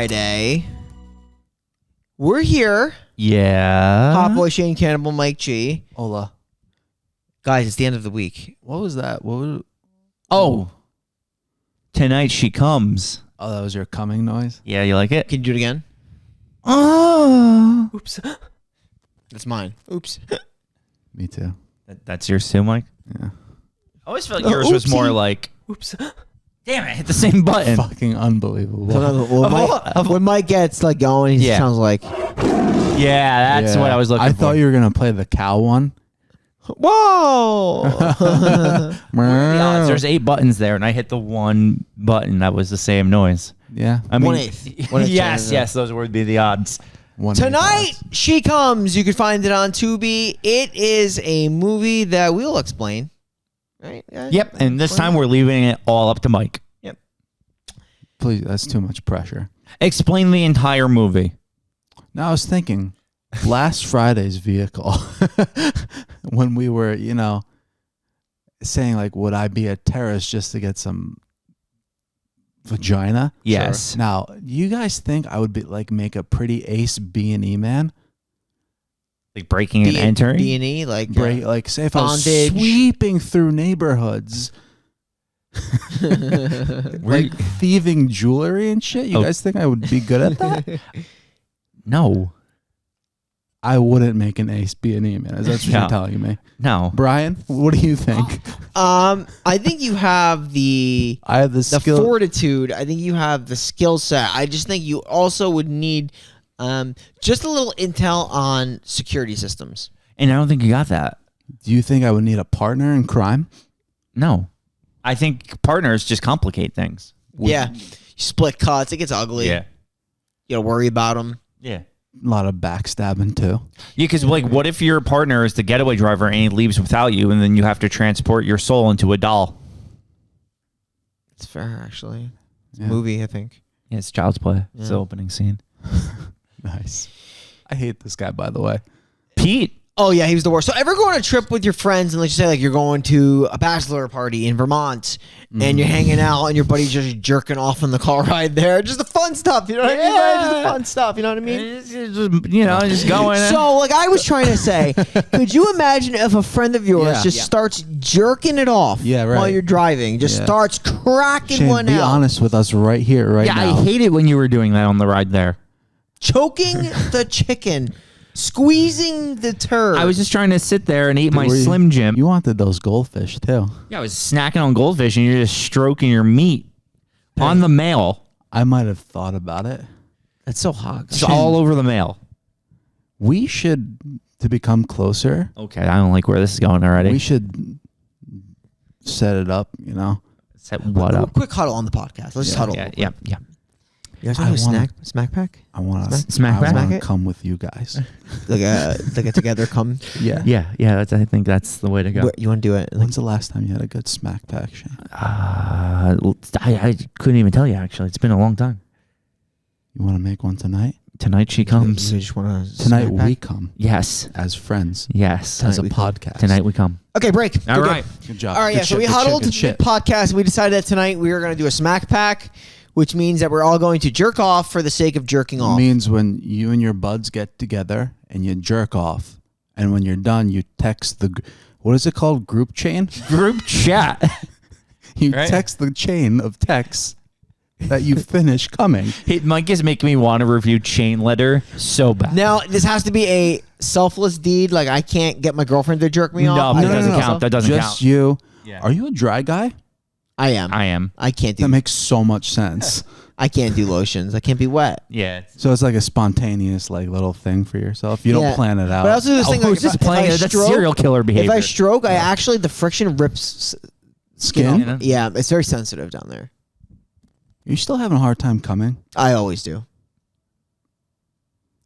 Friday. We're here. Yeah. Hot Boy Shane Cannibal, Mike G. Hola. Guys, it's the end of the week. What was that? What was? Oh. Tonight she comes. Oh, that was your coming noise? Yeah, you like it? Can you do it again? Oh. Oops. That's mine. Oops. Me too. That's yours too, Mike? Yeah. I always felt like yours was more like, Oops. damn it, I hit the same button. Fucking unbelievable. When Mike gets like going, he sounds like, Yeah, that's what I was looking for. I thought you were going to play the cow one. whoa. The odds? There's 8 buttons there, and I hit the one button that was the same noise. Yeah. I mean, 1/8. yes, those would be the odds. Tonight, She Comes. You can find it on Tubi. It is a movie that we'll explain. Right? Yep, and this time we're leaving it all up to Mike. Yep. Please, that's too much pressure. Explain the entire movie. Now, I was thinking, last Friday's vehicle, when we were, saying, like, would I be a terrorist just to get some vagina? Yes. Sure. Now, do you guys think I would be like make a pretty ace B&E man? Like breaking and entering? B&E, like... Like, say if I was bondage. sweeping through neighborhoods, like thieving jewelry and shit, you guys think I would be good at that? No. I wouldn't make an ace B&E man. Is that what you're telling me? No. Brian, what do you think? I think you have the skill. fortitude. I think you have the skill set. I just think you also would need just a little intel on security systems. And I don't think you got that. Do you think I would need a partner in crime? No. I think partners just complicate things. Yeah. You split cuts. It gets ugly. Yeah. You gotta worry about them. Yeah. A lot of backstabbing too. Yeah, because like, what if your partner is the getaway driver and he leaves without you, and then you have to transport your soul into a doll? It's fair, actually. It's Yeah. a movie, I think. Yeah, it's Child's Play. It's the Yeah. opening scene. Nice. I hate this guy, by the way. Pete. Oh, yeah, he was the worst. So ever go on a trip with your friends and let's just say like you're going to a bachelor party in Vermont and you're hanging out and your buddy's just jerking off on the car ride there. Just the fun stuff, you know what I mean? Right? Just the fun stuff, you know what I mean? It's just, just going. So, like I was trying to say, could you imagine if a friend of yours just starts jerking it off while you're driving? Just starts cracking Shane, one be out. honest with us right here, right now. I hate it when you were doing that on the ride there. Choking the chicken. Squeezing the turd. I was just trying to sit there and eat my Slim Jim. You wanted those goldfish too. Yeah, I was snacking on goldfish and you're just stroking your meat on the mail. I might have thought about it. That's so hot. It's all over the mail. We should, to become closer. Okay, I don't like where this is going already. We should set it up, Set what up? Quick huddle on the podcast. Let's just huddle. Yeah. You guys want to smack pack? I want Smack to it? come with you guys. Like a together come. Yeah. Yeah. I think that's the way to go. You want to do it? When's the last time you had a good smack pack, Shane? I couldn't even tell you, actually. It's been a long time. You want to make one tonight? Tonight she comes. You just want to Tonight we come. Yes. As friends. Yes. As a podcast. Tonight we come. Okay, break. All right. Good job. All right, yeah. So we huddled podcast. And we decided that tonight we were going to do a smack pack, which means that we're all going to jerk off for the sake of jerking off. It means when you and your buds get together and you jerk off, and when you're done, you text what is it called? Group chain? Group chat. You text the chain of texts that you finish coming. Hey, Mike is making me want to review Chain Letter so bad. Now, this has to be a selfless deed. Like, I can't get my girlfriend to jerk me off. No, that doesn't count. That doesn't count. Just you. Yeah. Are you a dry guy? I am. I can't do That makes so much sense. I can't do lotions. I can't be wet. Yeah. So it's like a spontaneous little thing for yourself. You don't plan it out. But I also do this thing like just playing it. That's serial killer behavior. If I stroke, the friction rips skin. off. Yeah, it's very sensitive down there. You're still having a hard time coming? I always do.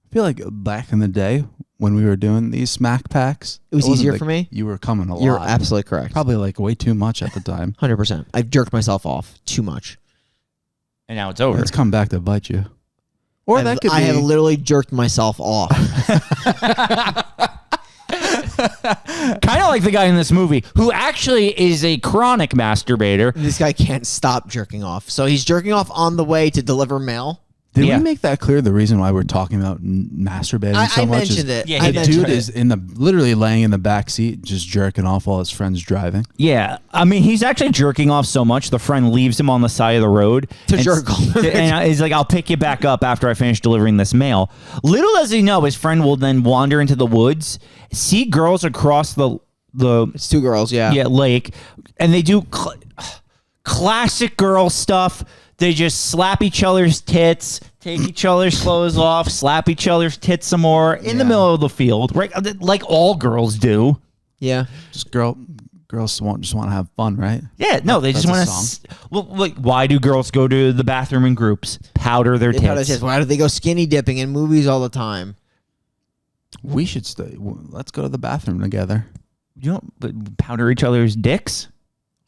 I feel like back in the day when we were doing these smack packs, it was easier for me. You were coming a lot. You're absolutely correct. Probably like way too much at the time. 100%. I've jerked myself off too much. And now it's over. It's come back to bite you. Or that could be. I have literally jerked myself off. Kind of like the guy in this movie who actually is a chronic masturbator. This guy can't stop jerking off. So he's jerking off on the way to deliver mail. Did Yeah. we make that clear? The reason why we're talking about masturbating so I much mentioned is it. Yeah, I he the did. mentioned dude it. is literally laying in the back seat, just jerking off while his friend's driving. Yeah, I mean, he's actually jerking off so much, the friend leaves him on the side of the road To and jerk off. and he's like, "I'll pick you back up after I finish delivering this mail." Little does he know, his friend will then wander into the woods, see girls across the It's 2 girls, yeah. lake, and they do classic girl stuff. They just slap each other's tits, take each other's clothes off, slap each other's tits some more in the middle of the field, right? Like all girls do. Yeah. Just girls just want to have fun, right? Yeah, no, they just That's a want to. Well, like, why do girls go to the bathroom in groups? Powder their They probably tits. says, why do they go skinny dipping in movies all the time? We should stay. Let's go to the bathroom together. You don't powder each other's dicks.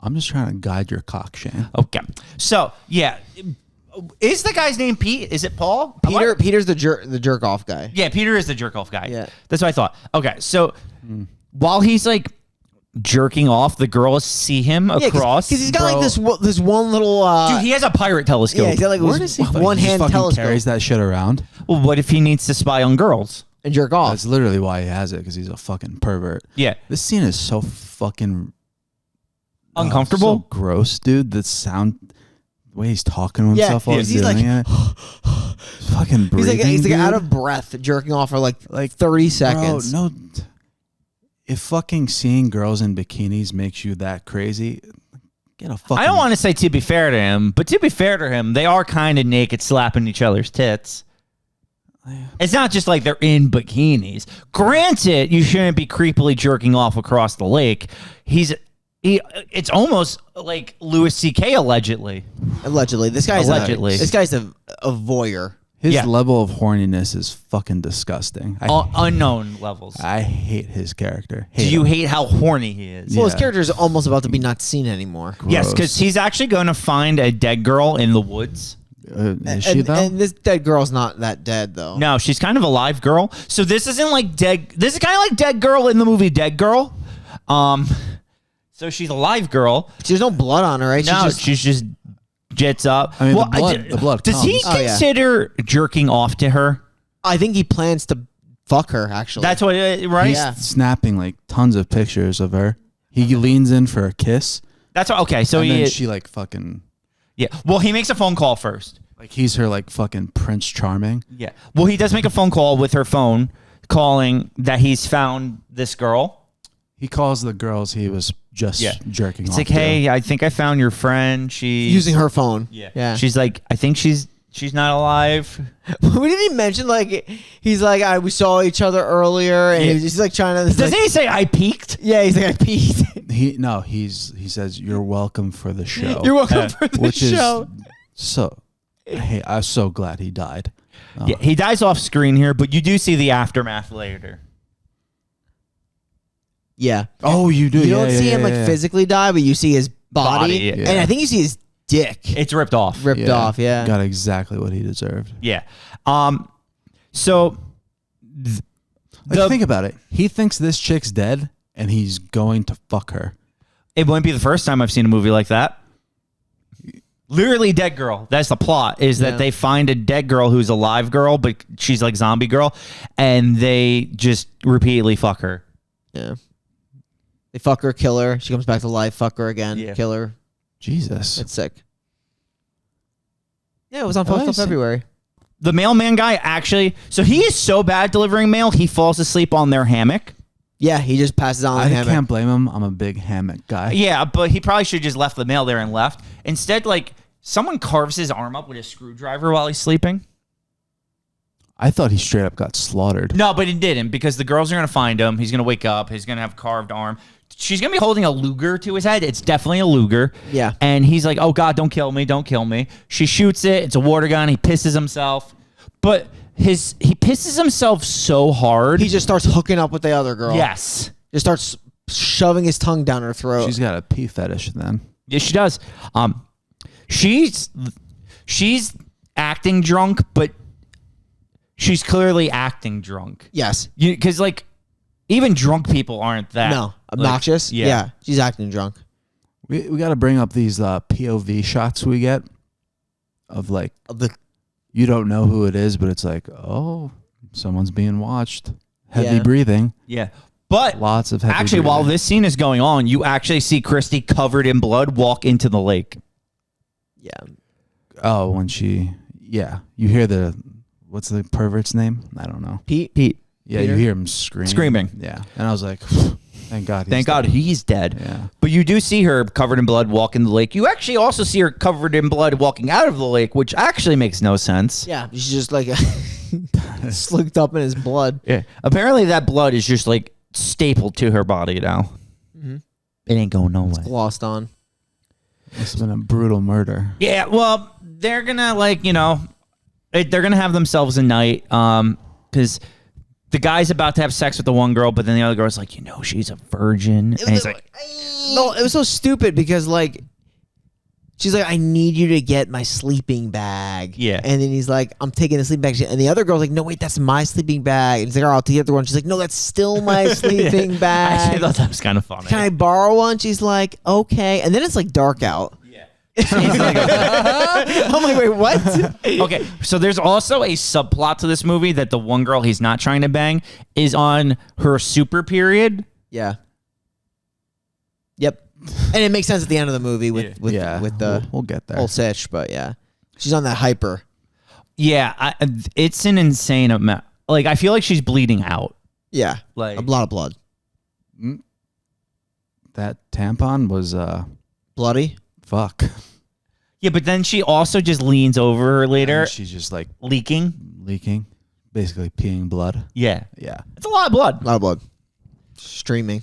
I'm just trying to guide your cock, Shane. Okay, so yeah, is the guy's name Pete? Is it Paul? Peter's the jerk off guy. Yeah, Peter is the jerk off guy. Yeah. That's what I thought. Okay, so while he's like jerking off, the girls see him across. Because he's got like this one little. Dude, he has a pirate telescope. yeah, he's got like Where this does he one he just hand fucking telescope carries that shit around? Well, what if he needs to spy on girls? and jerk off. That's literally why he has it, because he's a fucking pervert. Yeah. This scene is so fucking Uncomfortable? so gross, dude. The sound, the way he's talking to Yeah, himself while he's he's doing like- it. Fucking breathing, He's like dude. out of breath, jerking off for like 30 seconds. Bro, no. If fucking seeing girls in bikinis makes you that crazy, get a fucking. I don't want to say to be fair to him, but to be fair to him, they are kind of naked slapping each other's tits. It's not just like they're in bikinis. Granted, you shouldn't be creepily jerking off across the lake. It's almost like Louis C.K. allegedly. Allegedly, this guy's Allegedly. this guy's a voyeur. His Yeah. level of horniness is fucking disgusting. Unknown levels. I hate his character. Do you hate how horny he is? Well, his Yeah. character is almost about to be not seen anymore. Yes, Gross. because he's actually going to find a dead girl in the woods. Is she though? And this dead girl's not that dead though. No, she's kind of a live girl. So this isn't like dead. This is kind of like Dead Girl in the movie Dead Girl. So she's a live girl. There's no blood on her, right? No, she's just jets up. I mean, the blood Does he comes. Oh, yeah. consider jerking off to her? I think he plans to fuck her. Actually, That's what, right? He's Yeah. snapping like tons of pictures of her. He leans in for a kiss, That's what, okay. So and he, then she like fucking yeah. Well, he makes a phone call first. like he's her like fucking Prince Charming. Yeah. Well, he does make a phone call with her phone, calling that he's found this girl. He calls the girls he was just jerking It's off. like, to. hey, I think I found your friend. She's using her phone. Yeah. She's like, I think she's not alive. We didn't mention like he's like we saw each other earlier, and Yeah. he's like trying to. Doesn't he say I peaked? Yeah, he's like I peed. he says you're welcome for the show. You're welcome for the which show. is so. Hey, I'm so glad he died. Yeah, he dies off screen here, but you do see the aftermath later. Yeah. Oh, you do. You don't yeah, see yeah, him like yeah. physically die, but you see his body, Body, yeah. and I think you see his dick It's ripped off. ripped off. Yeah. Got exactly what he deserved. Yeah. So Like, think about it. He thinks this chick's dead, and he's going to fuck her. it wouldn't be the first time I've seen a movie like that. Literally dead girl. That's the plot, is that Yeah. they find a dead girl who's a live girl, but she's like zombie girl, and they just repeatedly fuck her. Yeah. They fuck her, kill her. She comes back to life. Fuck her again. Yeah. Kill her. Jesus. It's sick. Yeah, it was on Fucked Up Nice. February. The mailman guy actually, so he is so bad delivering mail, he falls asleep on their hammock. Yeah, he just passes on the I hammock. can't blame him. I'm a big hammock guy. Yeah, but he probably should have just left the mail there and left. Instead, like, someone carves his arm up with a screwdriver while he's sleeping. I thought he straight up got slaughtered. No, but he didn't, because the girls are going to find him. He's going to wake up. He's going to have a carved arm. She's going to be holding a Luger to his head. It's definitely a Luger. Yeah. And he's like, oh, God, don't kill me. Don't kill me. She shoots it. It's a water gun. He pisses himself. But he pisses himself so hard. He just starts hooking up with the other girl. Yes. Just starts shoving his tongue down her throat. She's got a pee fetish then. Yes, she does. She's acting drunk, but she's clearly acting drunk. yes. Because, like, even drunk people aren't that. No. Obnoxious. Like, yeah. She's acting drunk. We got to bring up these POV shots we get of like Of the you don't know who it is, but it's like, oh, someone's being watched. Heavy Yeah. breathing. Yeah. But Lots of heavy actually, breathing. while this scene is going on, you actually see Christy covered in blood walk into the lake. Yeah. Oh, when she, yeah, you hear what's the pervert's name? I don't know. Pete. Yeah, Peter? you hear him screaming. Yeah, and I was like, thank God. Thank God he's dead. Yeah. But you do see her covered in blood walk in the lake. You actually also see her covered in blood walking out of the lake, which actually makes no sense. Yeah. She's just like slicked up in his blood. Yeah. Apparently that blood is just like stapled to her body now. Mhm. It ain't going nowhere. Glossed on. Must have been a brutal murder. Yeah, well, they're gonna they're gonna have themselves a night, because the guy's about to have sex with the one girl, but then the other girl's like, she's a virgin, and he's like, No, it was so stupid because like she's like, I need you to get my sleeping bag. Yeah. And then he's like, I'm taking the sleeping bag. And the other girl's like, no, wait, that's my sleeping bag. And he's like, all right, I'll take the other one. She's like, no, that's still my sleeping I bag. actually thought that was kind of funny. Can I borrow one? She's like, okay. And then it's like dark out. Yeah. I'm like, wait, what? Okay, so there's also a subplot to this movie that the one girl he's not trying to bang is on her super period. Yeah. Yep. And it makes sense at the end of the movie with the we'll get there. whole sesh, but yeah. She's on that hyper. Yeah, it's an insane amount. Like, I feel like she's bleeding out. Yeah. Like A lot of blood. That tampon was Bloody? fuck. Yeah, but then she also just leans over her later, And she's just like leaking. basically peeing blood. Yeah, Yeah. it's a lot of blood. A lot of blood. Streaming.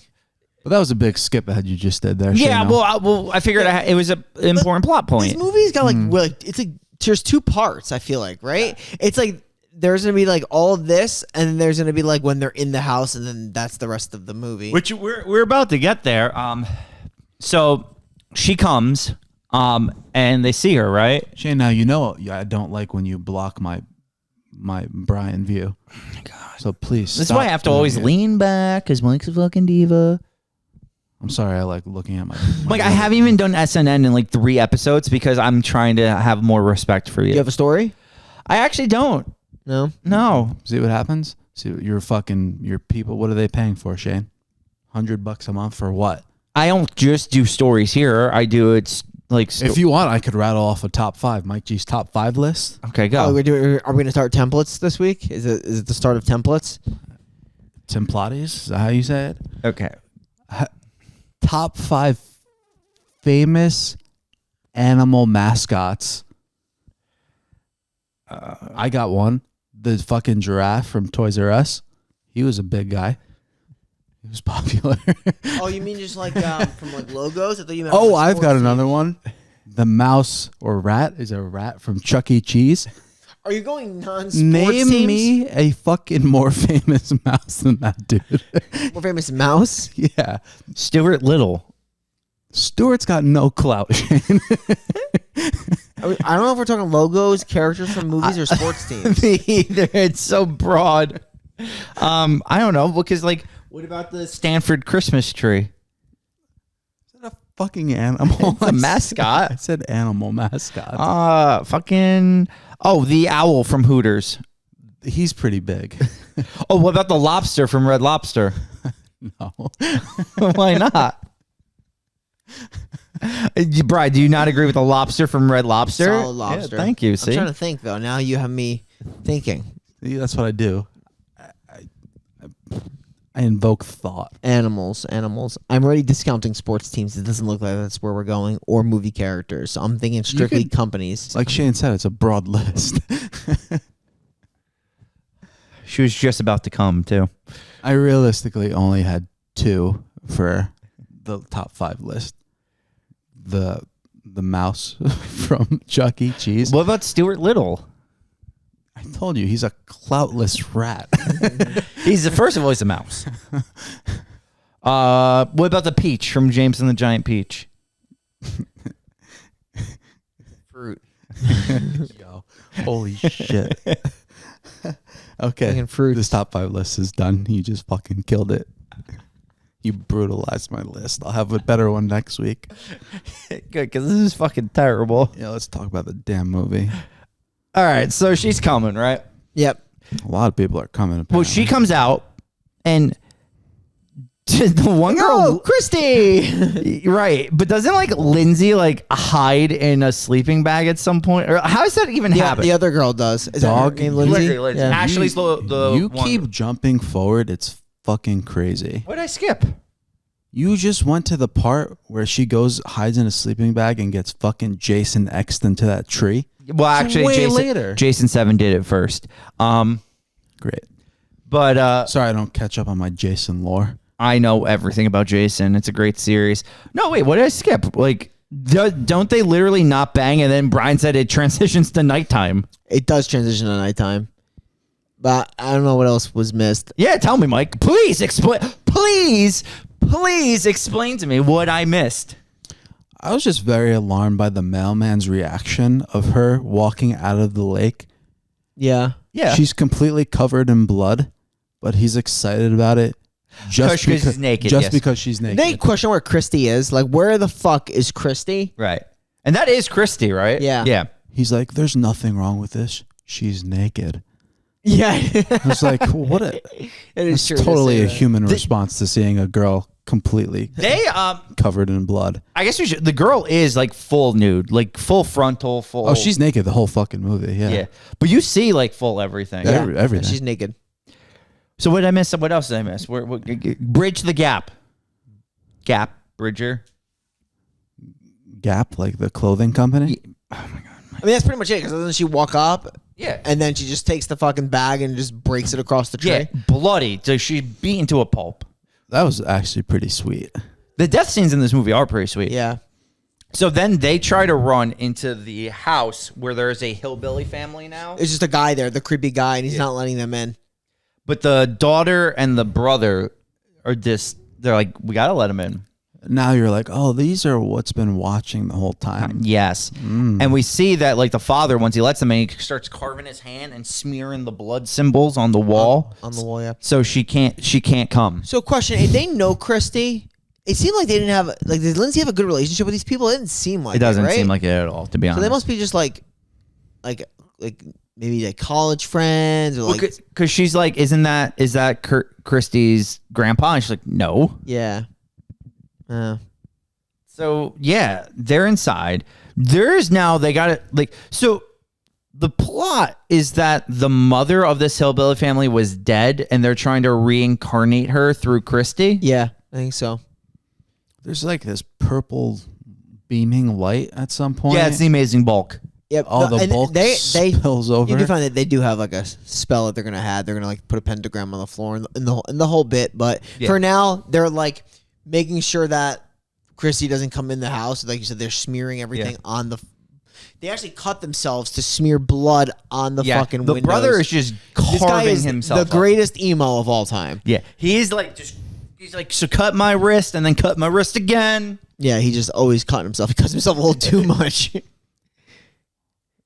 But that was a big skip ahead you just did there. Yeah, Shayna. I figured it was an important plot point. This movie's got it's like there's two parts, I feel like, right? It's like there's gonna be like all of this, and then there's gonna be like when they're in the house, and then that's the rest of the movie. Which we're about to get there. So she comes, and they see her, right? Shane, now I don't like when you block my Brian view. Oh my God. So please. That's stop why I have to doing always it. lean back because Mike's a fucking diva. I'm sorry, I like looking at my Like, I haven't even done SNN in like 3 episodes because I'm trying to have more respect for you. You have a story? I actually don't. No. No. See what happens? See what your people, what are they paying for, Shane? $100 a month for what? I don't just do stories here. I do it's like If you want, I could rattle off a top 5. Mike G's top 5 list. okay, go. Are we gonna start templates this week? Is it the start of templates? Templates, is that how you say it? Okay. Top 5 famous animal mascots. I got one. The fucking giraffe from Toys R Us. He was a big guy. He was popular. Oh, you mean just like from like logos? I thought you meant Oh, like I've got sports another teams. one. The mouse or rat is a rat from Chuck E. Cheese. Are you going non-sports Name teams? me a fucking more famous mouse than that dude. More famous mouse? Yeah. Stuart Little. Stuart's got no clout, Shane. I don't know if we're talking logos, characters from movies, or sports teams. Me either. It's so broad. I don't know because like, what about the Stanford Christmas tree? Is that a fucking animal? It's a mascot. I said animal mascot. Fucking. Oh, the owl from Hooters. He's pretty big. Oh, what about the lobster from Red Lobster? No. Why not? Brian, do you not agree with the lobster from Red Lobster? Solid lobster. Yeah, thank you. I'm See, trying to think though. Now you have me thinking. See, that's what I do. I invoke thought. Animals. I'm already discounting sports teams. It doesn't look like that's where we're going, or movie characters. So I'm thinking strictly could- companies. Like Shane said, it's a broad list. she was just about to come too. I realistically only had 2 for the top 5 list. The mouse from Chuck E. Cheese. What about Stuart Little? I told you, he's a cloutless rat. First of all, he's a mouse. What about the peach from James and the Giant Peach? Fruit. Yo, holy shit. Okay, Fucking fruits. this top 5 list is done. You just fucking killed it. You brutalized my list. I'll have a better one next week. Good, because this is fucking terrible. Yeah, let's talk about the damn movie. All right, so she's coming, right? Yep. A lot of people are coming. Well, Apparently. she comes out, and the one girl, Oh, Christy. right? But doesn't like Lindsay like hide in a sleeping bag at some point, or how does that even happen? The other girl does. Is Dog. that her name, Lindsay? Lindsay. Yeah. Ashley's the You one. keep jumping forward. It's fucking crazy. What did I skip? You just went to the part where she goes, hides in a sleeping bag, and gets fucking Jason X'd into that tree. Well, actually, way Jason, later. Jason 7 did it first. Great. But Sorry, I don't catch up on my Jason lore. I know everything about Jason. It's a great series. No, wait, what did I skip? Like, don't they literally not bang? And then Brian said it transitions to nighttime. It does transition to nighttime. But I don't know what else was missed. Yeah, tell me, Mike. Please explain. Please explain to me what I missed. I was just very alarmed by the mailman's reaction of her walking out of the lake. Yeah. Yeah. She's completely covered in blood, but he's excited about it just Because she's naked, Just yes. because she's naked. They question where Christy is. Like, where the fuck is Christy? Right. And that is Christy, right? Yeah. Yeah. He's like, "There's nothing wrong with this. She's naked." Yeah. I was like, what a It is it's true to totally say a that. human response to seeing a girl completely They, covered in blood. I guess we should. The girl is like full nude, like full frontal, full. Oh, she's naked the whole fucking movie. Yeah. Yeah. But you see like full everything. Yeah. Everything. She's naked. So what did I miss? What else did I miss? Bridge the gap. Gap Bridger. Gap, like the clothing company. I mean, that's pretty much it. Because doesn't she walk up Yeah. and then she just takes the fucking bag and just breaks it across the tray? Yeah. Bloody. So she's beaten to a pulp. That was actually pretty sweet. The death scenes in this movie are pretty sweet. Yeah. So then they try to run into the house where there's a hillbilly family now. It's just a guy there, the creepy guy, and he's not letting them in. But the daughter and the brother are just, they're like, we got to let him in. Now you're like, oh, these are what's been watching the whole time. Yes. And we see that like the father, once he lets them in, he starts carving his hand and smearing the blood symbols on the wall. On the wall, yeah. So she can't come. So, question: if they know Christy, it seemed like they didn't have like. Did Lindsay have a good relationship with these people? It didn't seem like It doesn't right? seem like it at all, to be So honest. they must be just like maybe like college friends or like Because she's like, is that Christy's grandpa? And she's like, no. yeah. So yeah, they're inside. There's now they got it like so. The plot is that the mother of this hillbilly family was dead, and they're trying to reincarnate her through Christy. Yeah, I think so. There's like this purple beaming light at some point. Yeah, it's the Amazing Bulk. Yep. All the and bulk they spills over. You can find that they do have like a spell that they're gonna have. They're gonna like put a pentagram on the floor and the whole bit. But for now, they're like making sure that Christy doesn't come in the house. Like you said, they're smearing everything on the. They actually cut themselves to smear blood on the fucking windows. The brother is just This guy carving is himself the greatest emo of all time. Yeah, he's like so cut my wrist and then cut my wrist again. Yeah, he just always cut himself. He cuts himself a little too much.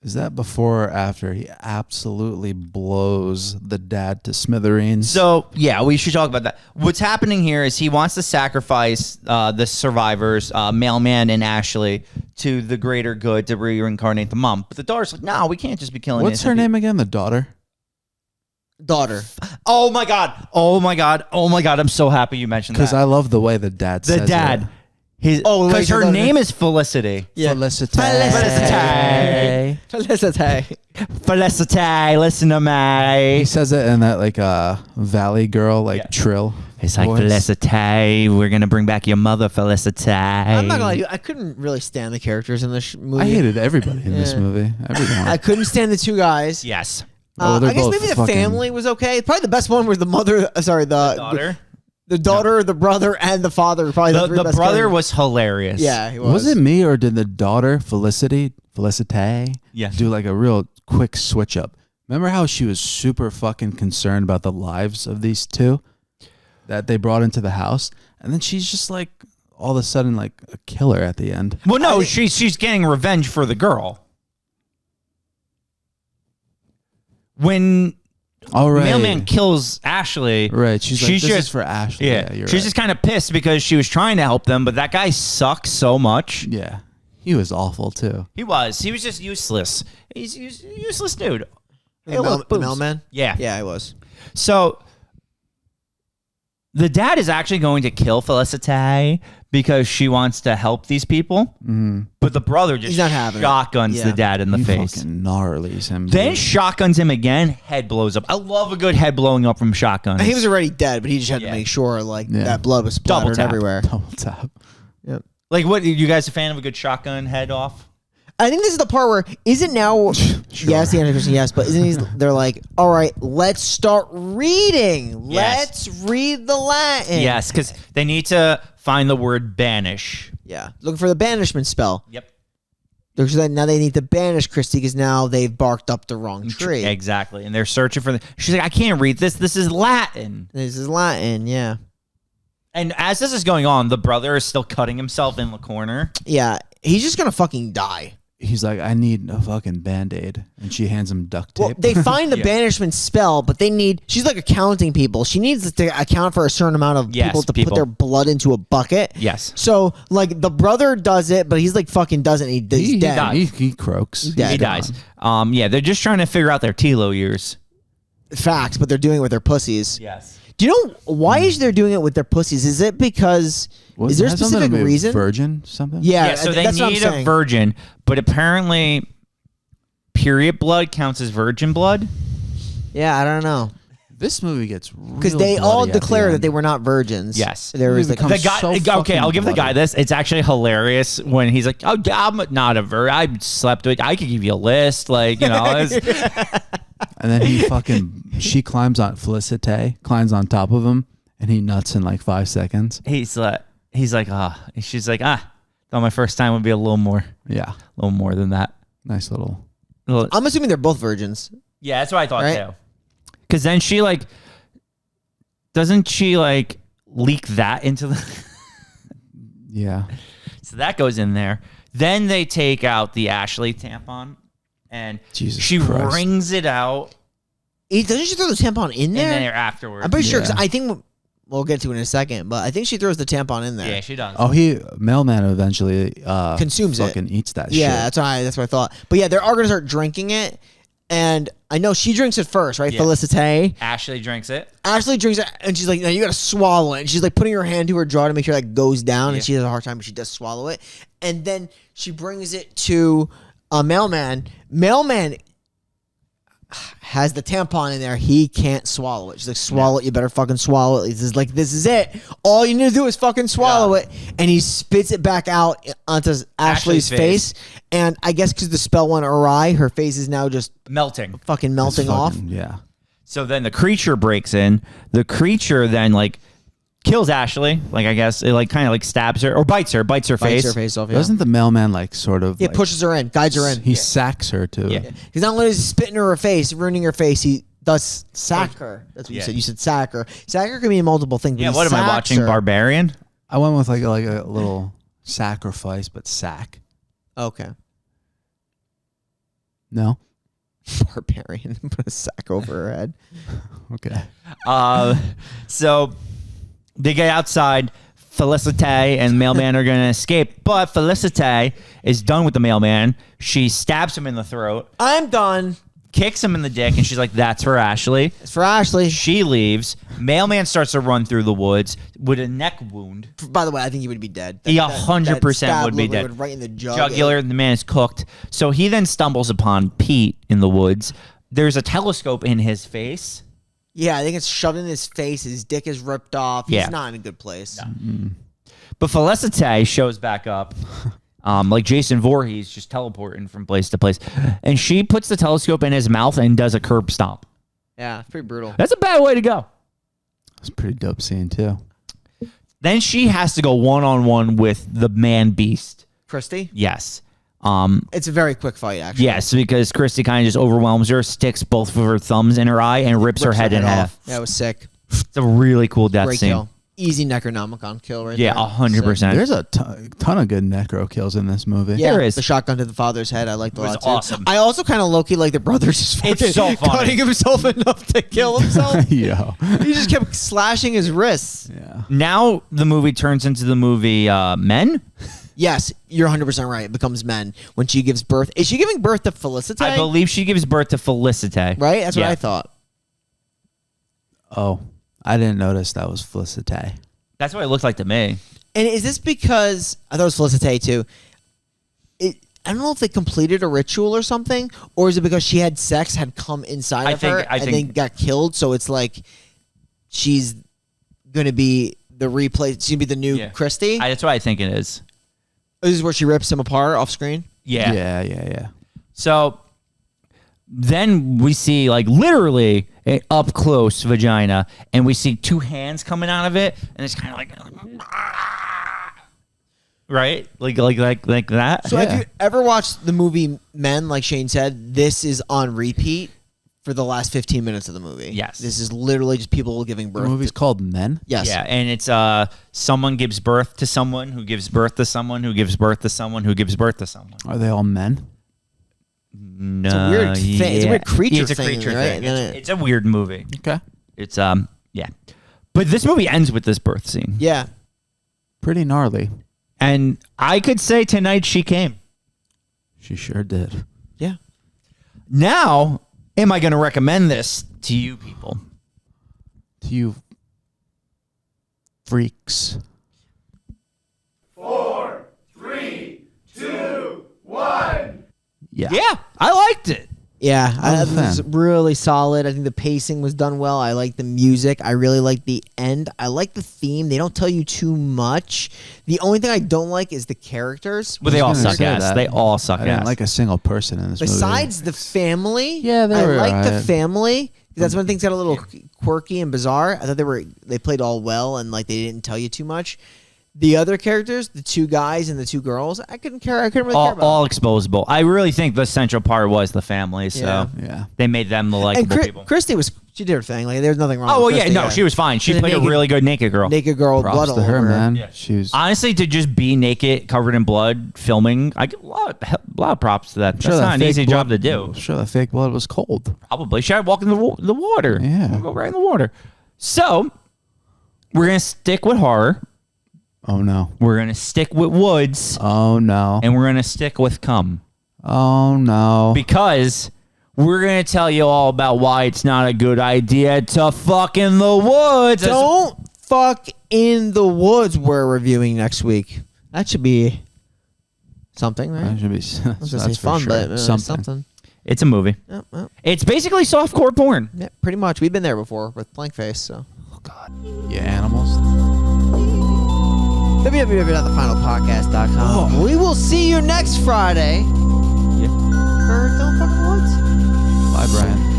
Is that before or after he absolutely blows the dad to smithereens? So yeah, we should talk about that. What's happening here is he wants to sacrifice the survivors, Mailman and Ashley, to the greater good to reincarnate the mom. But the daughter's like, no, we can't just be killing. What's her name again? The daughter? Daughter. Oh my god! Oh my god! Oh my god! I'm so happy you mentioned that. Because I love the way the dad says the dad. it. Because her name is Felicity. Yeah. Felicity. Felicity. Felicity, listen to me. He says it in that like Valley Girl trill. It's like, voice. Felicity, we're going to bring back your mother, Felicity. I'm not gonna lie to you. I couldn't really stand the characters in this movie. I hated everybody in this movie. Everyone. I couldn't stand the two guys. Yes. Oh, they're I guess both maybe the fucking- family was okay. Probably the best one was the mother. The Daughter. the daughter, the brother, and the father. Were probably the three The best brother characters. was hilarious. Yeah, he Was it me or did the daughter Felicity Yeah. do like a real quick switch up? Remember how she was super fucking concerned about the lives of these two that they brought into the house, and then she's just like all of a sudden like a killer at the end. Well, no, she's getting revenge for the girl. When All right, Mailman kills Ashley, right? She's like, this just, is for Ashley. Yeah, you're she's right. just kind of pissed because she was trying to help them, but that guy sucks so much. Yeah. He was awful too. He was just useless. He's useless dude. Hey, The look, boobs. mailman? Yeah. Yeah, I was. So the dad is actually going to kill Felicite because she wants to help these people. But the brother just He's not having it. shotguns Yeah. the dad in the He face. fucking gnarlies him. Then dude. shotguns him again. Head blows up. I love a good head blowing up from shotguns. He was already dead, but he just had to Yeah. make sure Yeah. that blood was Double splattered tap. everywhere. double tap. Yep. Like, what? You guys a fan of a good shotgun head off? I think this is the part where isn't now. Yes, the answer is yes, but isn't he? They're like, all right, let's start reading. Yes. Let's read the Latin. Yes, because they need to find the word banish. Yeah, looking for the banishment spell. Yep. Now they need to banish Christy because now they've barked up the wrong tree. Exactly. And they're searching for she's like, I can't read this. This is Latin. This is Latin. Yeah. And as this is going on, the brother is still cutting himself in the corner. Yeah. He's just gonna fucking die. He's like, I need a fucking Band-Aid. And she hands him duct tape. Well, they find the Yeah. banishment spell, but they need. She's like accounting people. She needs to account for a certain amount of Yes, people to people. put their blood into a bucket. Yes. So like the brother does it, but he's like fucking doesn't. He's dead. dies. He croaks. dead. He dies. Yeah, they're just trying to figure out their Tilo years. Facts, but they're doing it with their pussies. Yes. Do you know why is they're doing it with their pussies? Is it because is there a Has something to specific do with reason? Virgin something? Yeah, So they that's what I'm need a saying. virgin, but apparently period blood counts as virgin blood. Yeah, I don't know. This movie gets Because real they all bloody at the declare that end. they were not virgins. Yes. There was like Movie The becomes guy, so okay, I'll fucking give the guy bloody. this. It's actually hilarious when he's like, "Oh, I'm not a virgin. I slept with. I could give you a list, like it's- And then she climbs on Felicite, climbs on top of him, and he nuts in like 5 seconds. He's like, she's like, thought my first time would be a little more than that. Nice little. I'm assuming they're both virgins. Yeah, that's what I thought Right? too. Because then she doesn't she leak that into the? Yeah. So that goes in there. Then they take out the Ashley tampon, and Jesus she Christ. wrings it out Doesn't she throw the tampon in in there? there afterwards. I'm pretty sure because Yeah. I think we'll get to it in a second, but I think she throws the tampon in there. Yeah, she does. Oh, mailman eventually Consumes it. fucking eats that Yeah, shit. that's what I thought. But yeah, they're all gonna start drinking it, and I know she drinks it first, right? Yeah. Felicite. Ashley drinks it. Ashley drinks it, and she's like, "No, you gotta swallow it." And she's like putting her hand to her jaw to make sure that goes down, Yeah. and she has a hard time, but she does swallow it. And then she brings it to a mailman. Mailman has the tampon in there. He can't swallow it. She's like, "Swallow it. You better fucking swallow it." He's like, "This is it. All you need to do is fucking swallow it." And he spits it back out onto Ashley's face. And I guess because the spell went awry, her face is now just Melting. fucking melting off. Yeah. So then the creature breaks in. The creature then kills Ashley. I guess it kind of stabs her or bites her Bites face. her face off. Yeah. Doesn't the mailman sort of Pushes her in, guides her in. he sacks her too? Yeah. He's not only does he spit in her face, ruining her face, he does sack her. That's what you Yeah. said. You said sack her. Sack her can mean multiple things. but Yeah, he what am I sacks watching? her. Barbarian? I went with like a little sacrifice, but sack. Okay. No. Barbarian. Put a sack over her head. Okay. So they get outside. Felicite and Mailman are going to escape, but Felicite is done with the Mailman. She stabs him in the throat, I'm done. kicks him in the dick, and she's like, "That's for Ashley." It's for Ashley. She leaves. Mailman starts to run through the woods with a neck wound. By the way, I think he would be dead. He 100% stab would be literally dead. went right in the Jugular, the man is cooked. So he then stumbles upon Pete in the woods. There's a telescope in his face. Yeah, I think it's shoved in his face. His dick is ripped off. Yeah. He's not in a good place. But Felicite shows back up. Like Jason Voorhees, just teleporting from place to place. And she puts the telescope in his mouth and does a curb stomp. Yeah, it's pretty brutal. That's a bad way to go. It's a pretty dope scene too. Then she has to go one-on-one with the man beast. Christy? Yes. It's a very quick fight, actually. Yes, because Christy kind of just overwhelms her, sticks both of her thumbs in her eye, and rips her head in half. Yeah, it was sick. It's a really cool death Great scene. kill. Easy Necronomicon kill right Yeah, there. 100%. There's a ton of good necro kills in this movie. Yeah, There is. the shotgun to the father's head. I liked a It was lot too. awesome. I also kind of low-key like the brother just It's fucking so funny. cutting himself enough to kill himself. Yo. He just kept slashing his wrists. Yeah. Now the movie turns into the movie Men. Yes, you're 100% right. It becomes men when she gives birth. Is she giving birth to Felicity? I believe she gives birth to Felicity. Right? That's what Yeah. I thought. Oh, I didn't notice that was Felicity. That's what it looked like to me. And is this because I thought it was Felicity too? I don't know if they completed a ritual or something, or is it because she had sex, had come inside of her, and then got killed? So it's like she's gonna be the replay. She's gonna be the new Christy. That's what I think it is. This is where she rips him apart off screen. Yeah. Yeah. So then we see like literally an up close vagina, and we see two hands coming out of it, and it's kind of like, right, like that. So have you ever watched the movie Men? Like Shane said, this is on repeat for the last 15 minutes of the movie. Yes. This is literally just people giving birth. The movie's called Men? Yes. Yeah, and it's someone gives birth to someone who gives birth to someone who gives birth to someone who gives birth to someone. Are they all men? No, It's a weird thing. It's a weird creature Yeah, it's a thing, creature right? thing. It's a weird movie. Okay. It's yeah, but this movie ends with this birth scene. Yeah. Pretty gnarly. And I could say tonight she came. She sure did. Yeah. Now, am I going to recommend this to you people? To you freaks. 4, 3, 2, 1. Yeah. Yeah, I liked it. Yeah, I'm a it was fan. really solid. I think the pacing was done well. I like the music. I really like the end. I like the theme. They don't tell you too much. The only thing I don't like is the characters. But they all I was gonna suck say ass. that. They all suck I didn't ass. like a single person in this Besides the family, Yeah, they I were like the alright. family. That's when things got a little quirky and bizarre. I thought they played all well and like they didn't tell you too much. The other characters, the two guys and the two girls, I couldn't care. I couldn't really care about. all exposable. I really think the central part was the family, so Yeah. movie. Yeah. they made them the And likable people. Christy she did her thing. Like there's nothing wrong. Oh, well, with yeah, Christy, she was fine. She She's a played a naked- really good naked girl. naked girl with blood Props all to her, over man. Yeah. She was. Honestly, to just be naked, covered in blood, filming, I give a lot of props to that. That's not an easy job to do. I'm sure that fake blood was cold. Probably. Should I walk in the water? Yeah. I'll go right in the water. So, we're going to stick with horror. Oh no. We're going to stick with woods. Oh no. And we're going to stick with cum. Oh no. Because we're going to tell you all about why it's not a good idea to fuck in the woods. Don't fuck in the woods. We're reviewing next week. That should be something, right? That should be. I was gonna That's say for fun, sure. but something. something. It's a movie. Yep, yep. It's basically softcore porn. Yeah, pretty much. We've been there before with Blank Face. So Oh God. Yeah, animals. www.thefinalpodcast.com. We will see you next Friday. Yeah. For Don't Fuck in the Woods. Bye, Brian.